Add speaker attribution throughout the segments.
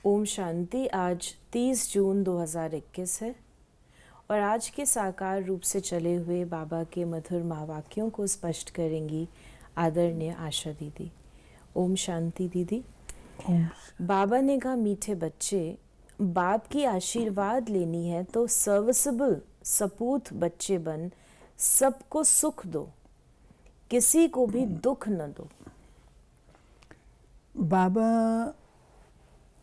Speaker 1: ओम शांति। आज 30 जून 2021 है और आज के साकार रूप से चले हुए बाबा के मधुर महावाक्यों को स्पष्ट करेंगी आदरणीय आशा दीदी। ओम शांति दीदी। बाबा ने कहा, मीठे बच्चे, बाप की आशीर्वाद लेनी है तो सर्विसेबल सपूत बच्चे बन सबको सुख दो, किसी को भी दुख न दो।
Speaker 2: बाबा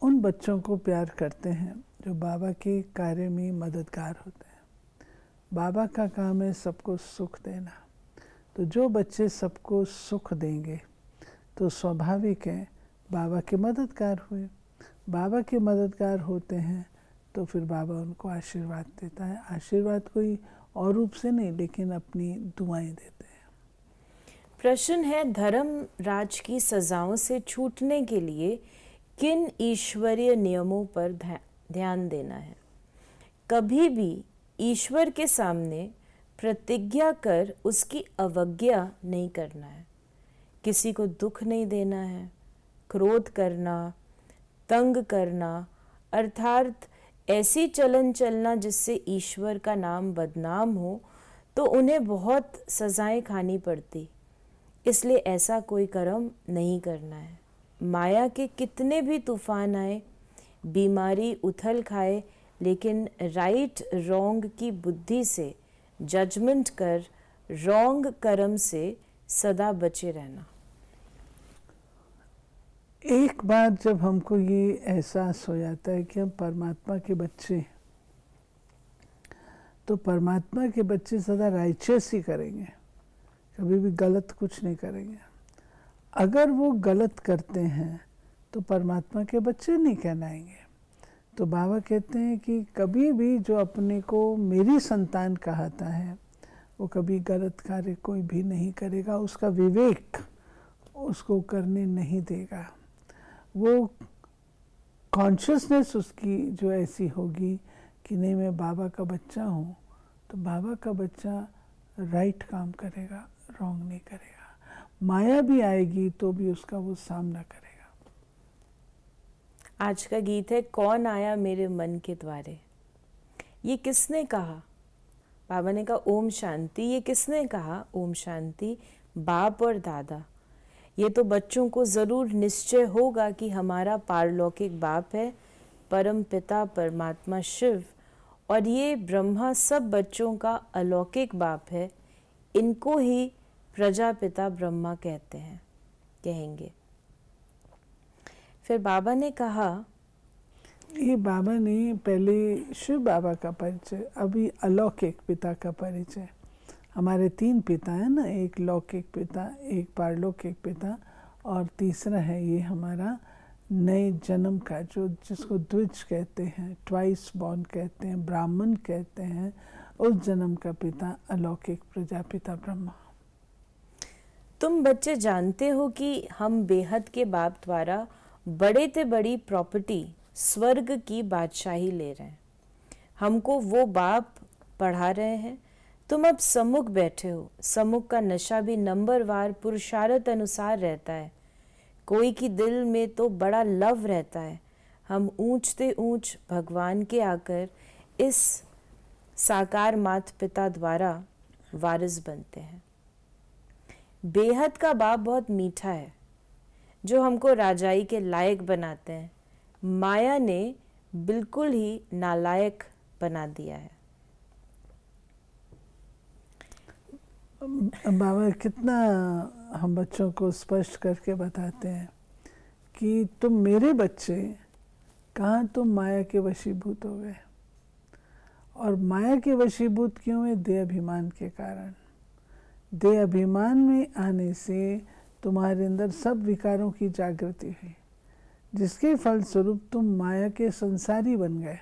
Speaker 2: उन बच्चों को प्यार करते हैं जो बाबा के कार्य में मददगार होते हैं। बाबा का काम है सबको सुख देना, तो जो बच्चे सबको सुख देंगे तो स्वाभाविक है बाबा के मददगार हुए। बाबा के मददगार होते हैं तो फिर बाबा उनको आशीर्वाद देता है। आशीर्वाद कोई और रूप से नहीं, लेकिन अपनी दुआएं देते हैं।
Speaker 1: प्रश्न है, धर्म राज की सजाओं से छूटने के लिए किन ईश्वरीय नियमों पर ध्यान देना है? कभी भी ईश्वर के सामने प्रतिज्ञा कर उसकी अवज्ञा नहीं करना है। किसी को दुख नहीं देना है। क्रोध करना, तंग करना, अर्थात ऐसी चलन चलना जिससे ईश्वर का नाम बदनाम हो, तो उन्हें बहुत सजाएं खानी पड़ती। इसलिए ऐसा कोई कर्म नहीं करना है। माया के कितने भी तूफान आए, बीमारी उथल खाए, लेकिन राइट रॉन्ग की बुद्धि से जजमेंट कर रॉन्ग कर्म से सदा बचे रहना।
Speaker 2: एक बार जब हमको ये एहसास हो जाता है कि हम परमात्मा के बच्चे, तो परमात्मा के बच्चे सदा राइचियस ही करेंगे, कभी भी गलत कुछ नहीं करेंगे। अगर वो गलत करते हैं तो परमात्मा के बच्चे नहीं कहलाएंगे। तो बाबा कहते हैं कि कभी भी जो अपने को मेरी संतान कहता है वो कभी गलत कार्य कोई भी नहीं करेगा। उसका विवेक उसको करने नहीं देगा। वो कॉन्शियसनेस उसकी जो ऐसी होगी कि नहीं, मैं बाबा का बच्चा हूँ, तो बाबा का बच्चा राइट काम करेगा, रॉन्ग नहीं करेगा। माया भी आएगी तो भी उसका वो सामना करेगा।
Speaker 1: आज का गीत है, कौन आया मेरे मन के द्वारे। ये किसने कहा? बाबा ने कहा ओम शांति। ये किसने कहा ओम शांति? बाप और दादा। ये तो बच्चों को ज़रूर निश्चय होगा कि हमारा पारलौकिक बाप है परम पिता परमात्मा शिव, और ये ब्रह्मा सब बच्चों का अलौकिक बाप है। इनको ही प्रजापिता ब्रह्मा कहते हैं, कहेंगे। फिर बाबा ने कहा,
Speaker 2: ये बाबा ने पहले शिव बाबा का परिचय, अभी अलौकिक पिता का परिचय। हमारे 3 पिता हैं ना, एक लौकिक पिता, एक पारलौकिक पिता, और तीसरा है ये हमारा नए जन्म का, जो जिसको द्विज कहते हैं, ट्वाइस बॉर्न कहते हैं, ब्राह्मण कहते हैं, उस जन्म का पिता अलौकिक प्रजापिता ब्रह्मा।
Speaker 1: तुम बच्चे जानते हो कि हम बेहद के बाप द्वारा बड़े से बड़ी प्रॉपर्टी स्वर्ग की बादशाही ले रहे हैं। हमको वो बाप पढ़ा रहे हैं। तुम अब सम्मुख बैठे हो। सम्मुख का नशा भी नंबरवार पुरुषार्थ अनुसार रहता है। कोई की दिल में तो बड़ा लव रहता है। हम ऊंचते ऊंच भगवान के आकर इस साकार माता पिता द्वारा वारिस बनते हैं। बेहद का बाप बहुत मीठा है, जो हमको राजाई के लायक बनाते हैं। माया ने बिल्कुल ही नालायक बना दिया है।
Speaker 2: बाबा कितना हम बच्चों को स्पष्ट करके बताते हैं कि तुम मेरे बच्चे, कहाँ तुम माया के वशीभूत हो गए। और माया के वशीभूत क्यों हुए? देह अभिमान के कारण। देह अभिमान में आने से तुम्हारे अंदर सब विकारों की जागृति हुई, जिसके फलस्वरूप तुम माया के संसारी बन गए,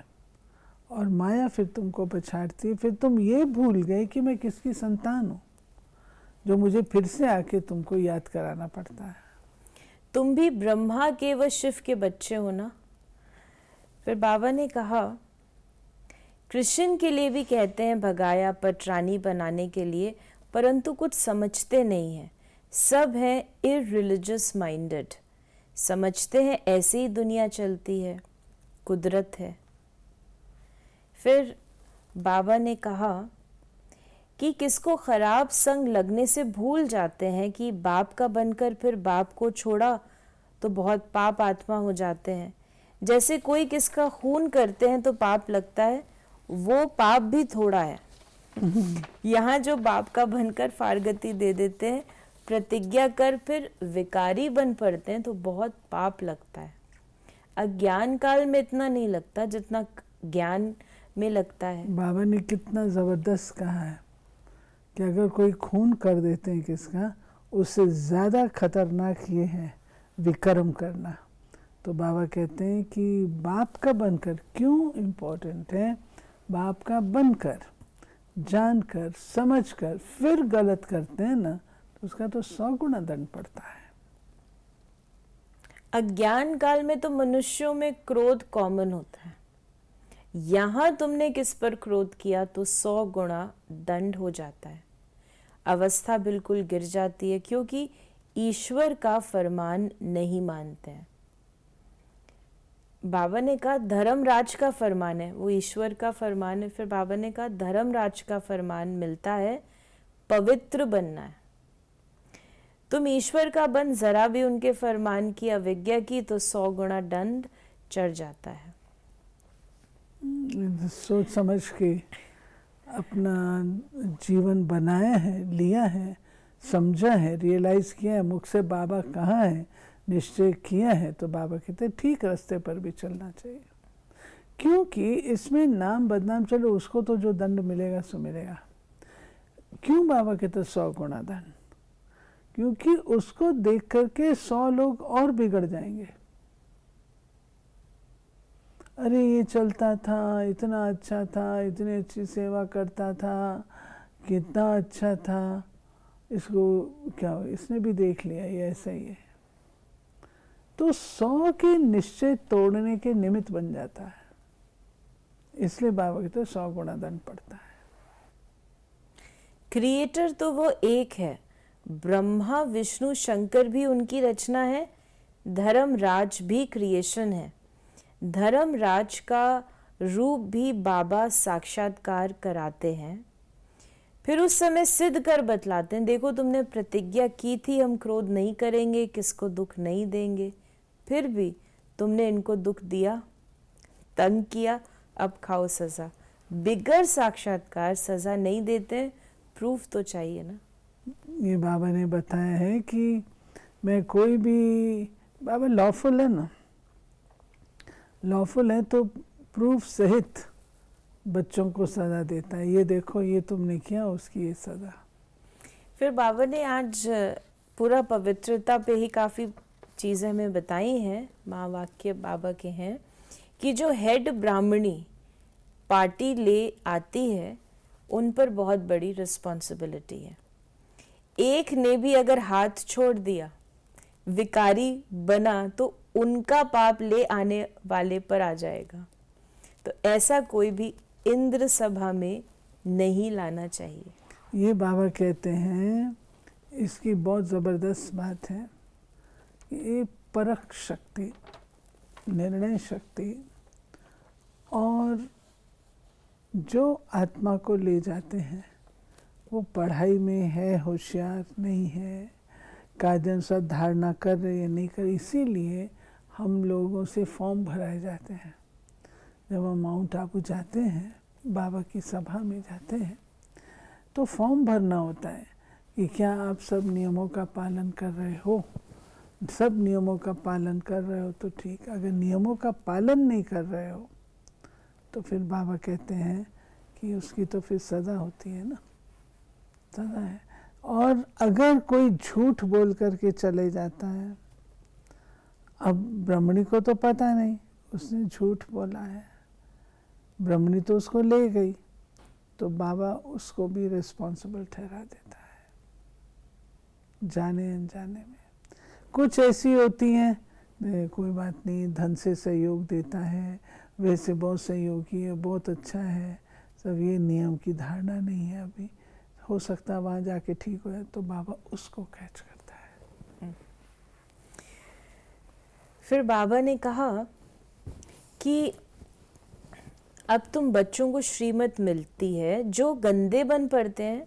Speaker 2: और माया फिर तुमको पछाड़ती है। फिर तुम ये भूल गए कि मैं किसकी संतान हूँ, जो मुझे फिर से आके तुमको याद कराना पड़ता है।
Speaker 1: तुम भी ब्रह्मा के व शिव के बच्चे हो ना। फिर बाबा ने कहा, कृष्ण के लिए भी कहते हैं भगाया पटरानी बनाने के लिए, परंतु कुछ समझते नहीं हैं। सब हैं इररिलीजियस माइंडेड, समझते हैं ऐसे ही दुनिया चलती है। कुदरत है। फिर बाबा ने कहा कि किसको खराब संग लगने से भूल जाते हैं कि बाप का बनकर फिर बाप को छोड़ा तो बहुत पाप आत्मा हो जाते हैं। जैसे कोई किसका खून करते हैं तो पाप लगता है, वो पाप भी थोड़ा है। यहाँ जो बाप का बनकर फारगती दे देते हैं, प्रतिज्ञा कर फिर विकारी बन पड़ते हैं तो बहुत पाप लगता है। अज्ञान काल में इतना नहीं लगता जितना ज्ञान में लगता है।
Speaker 2: बाबा ने कितना ज़बरदस्त कहा है कि अगर कोई खून कर देते हैं किसका, उससे ज़्यादा खतरनाक ये है विकर्म करना। तो बाबा कहते हैं कि बाप का बनकर क्यों इम्पोर्टेंट है। बाप का बनकर, जानकर, समझकर फिर गलत करते हैं ना, तो उसका तो 100 गुना दंड पड़ता है।
Speaker 1: अज्ञान काल में तो मनुष्यों में क्रोध कॉमन होता है। यहाँ तुमने किस पर क्रोध किया तो 100 गुना दंड हो जाता है। अवस्था बिल्कुल गिर जाती है क्योंकि ईश्वर का फरमान नहीं मानते हैं। बाबा ने कहा धर्मराज का फरमान है, वो ईश्वर का फरमान है। फिर बाबा ने कहा धर्मराज का फरमान मिलता है पवित्र बनना है। तुम ईश्वर का बन जरा भी उनके फरमान की अवज्ञा की तो 100 गुना दंड चढ़ जाता है।
Speaker 2: सोच समझ के अपना जीवन बनाया है, लिया है, समझा है, रियलाइज़ किया है, मुख से बाबा कहाँ है, निश्चय किया है, तो बाबा कहते हैं ठीक रास्ते पर भी चलना चाहिए। क्योंकि इसमें नाम बदनाम, चलो उसको तो जो दंड मिलेगा सो मिलेगा। क्यों बाबा कहते 100 गुना दंड? क्योंकि उसको देख करके 100 लोग और बिगड़ जाएंगे। अरे ये चलता था, इतना अच्छा था, इतनी अच्छी सेवा करता था, कितना अच्छा था, इसको क्या इसने भी देख लिया, ये ऐसा ही है। तो 100 के निश्चय तोड़ने के निमित्त बन जाता है। इसलिए बाबा कहते हैं 100 गुना दंड पड़ता है।
Speaker 1: क्रिएटर तो वो एक है, ब्रह्मा विष्णु शंकर भी उनकी रचना है। धर्मराज भी क्रिएशन है। धर्मराज का रूप भी बाबा साक्षात्कार कराते हैं। फिर उस समय सिद्ध कर बतलाते हैं, देखो तुमने प्रतिज्ञा की थी हम क्रोध नहीं करेंगे, किसको दुख नहीं देंगे, फिर भी तुमने इनको दुख दिया, तंग किया, अब खाओ सजा। बिगर साक्षात्कार सजा नहीं देते, प्रूफ तो चाहिए ना।
Speaker 2: ये बाबा ने बताया है कि मैं कोई भी, बाबा लॉफुल है ना, लॉफुल है तो प्रूफ सहित बच्चों को सज़ा देता है। ये देखो ये तुमने किया, उसकी ये सज़ा।
Speaker 1: फिर बाबा ने आज पूरा पवित्रता पे ही काफ़ी चीज़ें हमें बताई हैं। महावाक्य बाबा के हैं कि जो हेड ब्राह्मणी पार्टी ले आती है उन पर बहुत बड़ी रिस्पॉन्सिबिलिटी है। एक ने भी अगर हाथ छोड़ दिया, विकारी बना, तो उनका पाप ले आने वाले पर आ जाएगा। तो ऐसा कोई भी इंद्र सभा में नहीं लाना चाहिए।
Speaker 2: ये बाबा कहते हैं, इसकी बहुत ज़बरदस्त बात है कि ये परख शक्ति, निर्णय शक्ति और जो आत्मा को ले जाते हैं वो पढ़ाई में है, होशियार नहीं है, कायदे अनुसार धारणा कर रहे या नहीं कर, इसीलिए हम लोगों से फॉर्म भराए जाते हैं। जब हम माउंट आबू जाते हैं, बाबा की सभा में जाते हैं, तो फॉर्म भरना होता है कि क्या आप सब नियमों का पालन कर रहे हो। सब नियमों का पालन कर रहे हो तो ठीक, अगर नियमों का पालन नहीं कर रहे हो तो फिर बाबा कहते हैं कि उसकी तो फिर सज़ा होती है ना, सज़ा है। और अगर कोई झूठ बोल करके चले जाता है, अब ब्राह्मणी को तो पता नहीं उसने झूठ बोला है, ब्राह्मणी तो उसको ले गई, तो बाबा उसको भी रिस्पॉन्सिबल ठहरा देता है, जाने अनजाने में। कुछ ऐसी होती हैं, कोई बात नहीं, धन से सहयोग देता है, वैसे बहुत सहयोगी है, बहुत अच्छा है, सब ये नियम की धारणा नहीं है, अभी हो सकता है वहाँ जाके ठीक हो जाए, तो बाबा उसको कैच करता है।
Speaker 1: फिर बाबा ने कहा कि अब तुम बच्चों को श्रीमत मिलती है, जो गंदे बन पड़ते हैं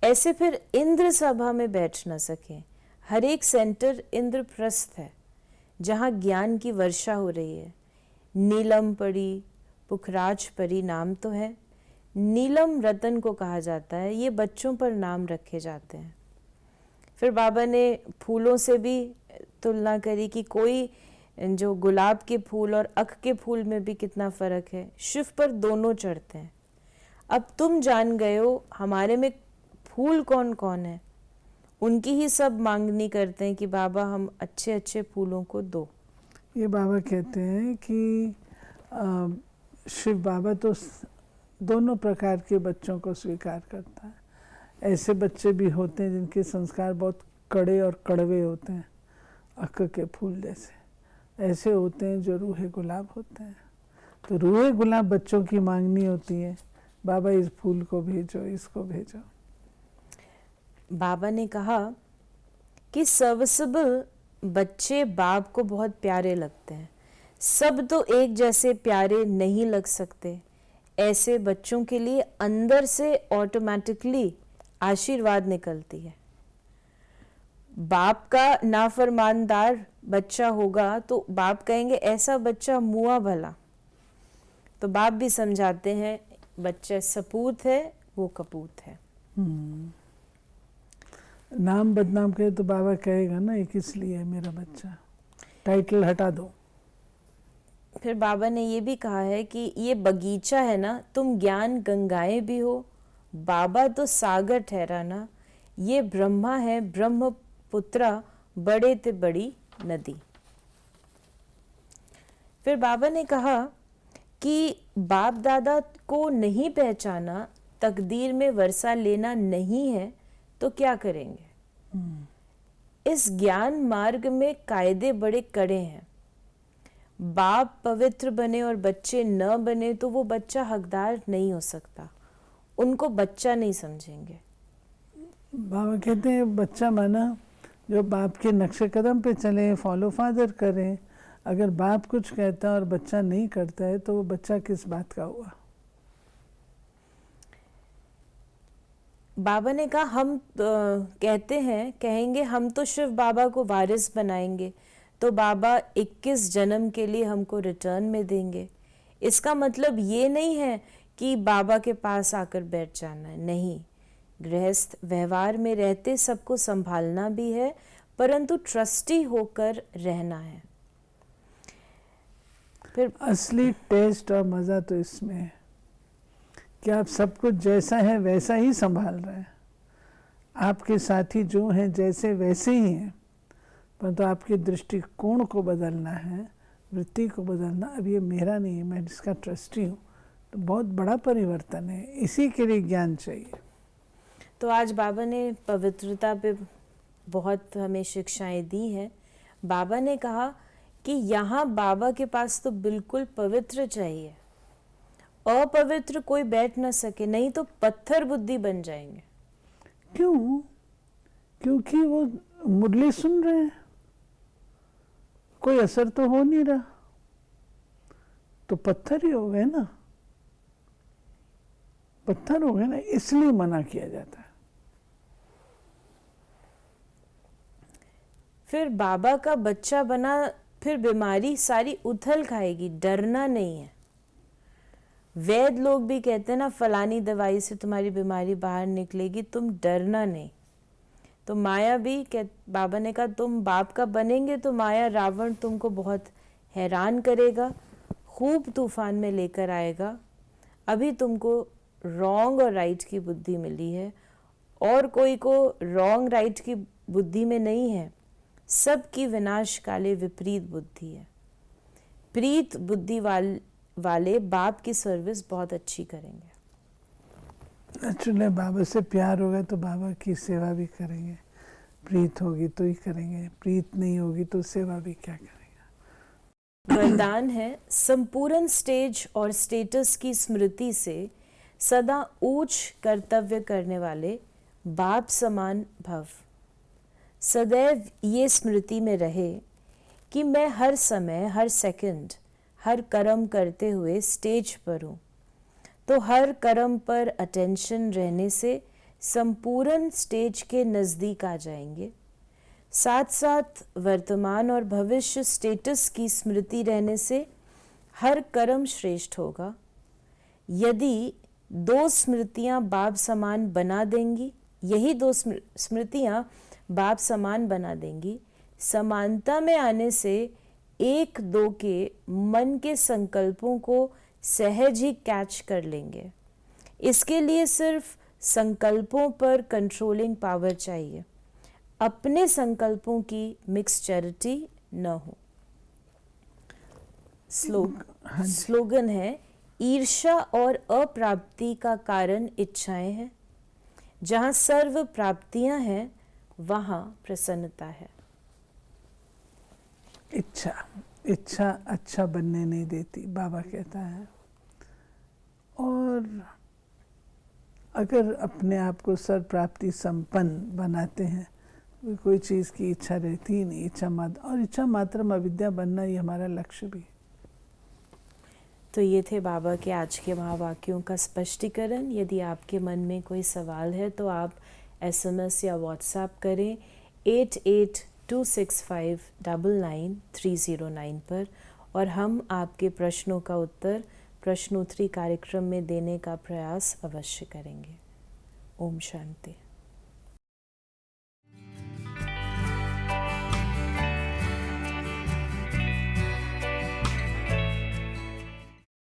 Speaker 1: ऐसे फिर इंद्र सभा में बैठ न सकें। हर एक सेंटर इंद्रप्रस्थ है जहाँ ज्ञान की वर्षा हो रही है। नीलम परी, पुखराज परी नाम तो है। नीलम रतन को कहा जाता है। ये बच्चों पर नाम रखे जाते हैं। फिर बाबा ने फूलों से भी तुलना करी कि कोई जो गुलाब के फूल और अख के फूल में भी कितना फ़र्क है। शिव पर दोनों चढ़ते हैं। अब तुम जान गए हो हमारे में फूल कौन कौन है। उनकी ही सब मांगनी करते हैं कि बाबा हम अच्छे अच्छे फूलों को दो।
Speaker 2: ये बाबा कहते हैं कि शिव बाबा तो दोनों प्रकार के बच्चों को स्वीकार करता है। ऐसे बच्चे भी होते हैं जिनके संस्कार बहुत कड़े और कड़वे होते हैं, अक्क के फूल जैसे। ऐसे होते हैं जो रूहे गुलाब होते हैं। तो रूहे गुलाब बच्चों की मांगनी होती है, बाबा इस फूल को भेजो, इसको भेजो।
Speaker 1: बाबा ने कहा कि सर्विसेबल बच्चे बाप को बहुत प्यारे लगते हैं। सब तो एक जैसे प्यारे नहीं लग सकते। ऐसे बच्चों के लिए अंदर से ऑटोमेटिकली आशीर्वाद निकलती है। बाप का नाफरमानदार बच्चा होगा तो बाप कहेंगे ऐसा बच्चा मुआ भला। तो बाप भी समझाते हैं बच्चा सपूत है, वो कपूत है।
Speaker 2: नाम बदनाम करे तो बाबा कहेगा ना ये किस लिए है मेरा बच्चा, टाइटल हटा दो।
Speaker 1: फिर बाबा ने ये भी कहा है कि ये बगीचा है ना, तुम ज्ञान गंगाएं भी हो, बाबा तो सागर ठहरा ना। ये ब्रह्मा है ब्रह्मपुत्रा, बड़े ते बड़ी नदी। फिर बाबा ने कहा कि बाप दादा को नहीं पहचाना, तकदीर में वर्षा लेना नहीं है तो क्या करेंगे। इस ज्ञान मार्ग में कायदे बड़े कड़े हैं। बाप पवित्र बने और बच्चे न बने तो वो बच्चा हकदार नहीं हो सकता। उनको बच्चा नहीं समझेंगे।
Speaker 2: बाबा कहते हैं बच्चा माना जो बाप के नक्शे कदम पे चले, फॉलो फादर करें। अगर बाप कुछ कहता है और बच्चा नहीं करता है तो वो बच्चा किस बात का हुआ।
Speaker 1: बाबा ने कहा हम कहेंगे हम तो शिव बाबा को वारिस बनाएंगे तो बाबा 21 जन्म के लिए हमको रिटर्न में देंगे। इसका मतलब ये नहीं है कि बाबा के पास आकर बैठ जाना है, नहीं। गृहस्थ व्यवहार में रहते सबको संभालना भी है, परंतु ट्रस्टी होकर रहना है। फिर
Speaker 2: असली टेस्ट और मज़ा तो इसमें है कि आप सब कुछ जैसा है वैसा ही संभाल रहे हैं। आपके साथी जो हैं जैसे वैसे ही हैं, परंतु आपके दृष्टिकोण को बदलना है, वृत्ति को बदलना। अब ये मेरा नहीं है, मैं जिसका ट्रस्टी हूँ। तो बहुत बड़ा परिवर्तन है। इसी के लिए ज्ञान चाहिए।
Speaker 1: तो आज बाबा ने पवित्रता पे बहुत हमें शिक्षाएं दी हैं। बाबा ने कहा कि यहाँ बाबा के पास तो बिल्कुल पवित्र चाहिए, अपवित्र कोई बैठ ना सके, नहीं तो पत्थर बुद्धि बन जाएंगे।
Speaker 2: क्यों? क्योंकि वो मुरली सुन रहे हैं, कोई असर तो हो नहीं रहा, तो पत्थर ही हो गए ना, पत्थर हो गए ना, इसलिए मना किया जाता है।
Speaker 1: फिर बाबा का बच्चा बना, फिर बीमारी सारी उथल खाएगी, डरना नहीं है। वैद लोग भी कहते हैं ना फलानी दवाई से तुम्हारी बीमारी बाहर निकलेगी, तुम डरना नहीं। तो माया भी बाबा ने कहा तुम बाप का बनेंगे तो माया रावण तुमको बहुत हैरान करेगा, खूब तूफान में लेकर आएगा। अभी तुमको रॉन्ग और राइट की बुद्धि मिली है, और कोई को रॉन्ग राइट की बुद्धि में नहीं है। सबकी विनाश काले विपरीत बुद्धि है। प्रीत बुद्धि वाले बाप की सर्विस बहुत अच्छी करेंगे।
Speaker 2: एक्चुअली बाबा से प्यार होगा तो बाबा की सेवा भी करेंगे। प्रीत होगी तो ही करेंगे, प्रीत नहीं होगी तो सेवा भी क्या करेंगे।
Speaker 1: वरदान है संपूर्ण स्टेज और स्टेटस की स्मृति से सदा ऊंच कर्तव्य करने वाले बाप समान भव। सदैव ये स्मृति में रहे कि मैं हर समय, हर सेकंड, हर कर्म करते हुए स्टेज पर हूँ, तो हर कर्म पर अटेंशन रहने से संपूर्ण स्टेज के नज़दीक आ जाएंगे। साथ साथ वर्तमान और भविष्य स्टेटस की स्मृति रहने से हर कर्म श्रेष्ठ होगा। यदि दो स्मृतियाँ बाप समान बना देंगी, यही दो स्मृतियाँ बाप समान बना देंगी, समानता में आने से एक दो के मन के संकल्पों को सहज ही कैच कर लेंगे। इसके लिए सिर्फ संकल्पों पर कंट्रोलिंग पावर चाहिए, अपने संकल्पों की मिक्सचरिटी न हो। स्लोगन है, ईर्ष्या और अप्राप्ति का कारण इच्छाएं हैं, जहाँ सर्व प्राप्तियां हैं वहाँ प्रसन्नता है।
Speaker 2: इच्छा अच्छा बनने नहीं देती, बाबा कहता है। और अगर अपने आप को सर्व प्राप्ति संपन्न बनाते हैं, कोई चीज़ की इच्छा रहती ही नहीं, इच्छा मात्र अविद्या बनना ही हमारा लक्ष्य भी।
Speaker 1: तो ये थे बाबा के आज के महावाक्यों का स्पष्टीकरण। यदि आपके मन में कोई सवाल है तो आप SMS या WhatsApp करें 8826599309 पर, और हम आपके प्रश्नों का उत्तर प्रश्नोत्तरी कार्यक्रम में देने का प्रयास अवश्य करेंगे। ओम शांति।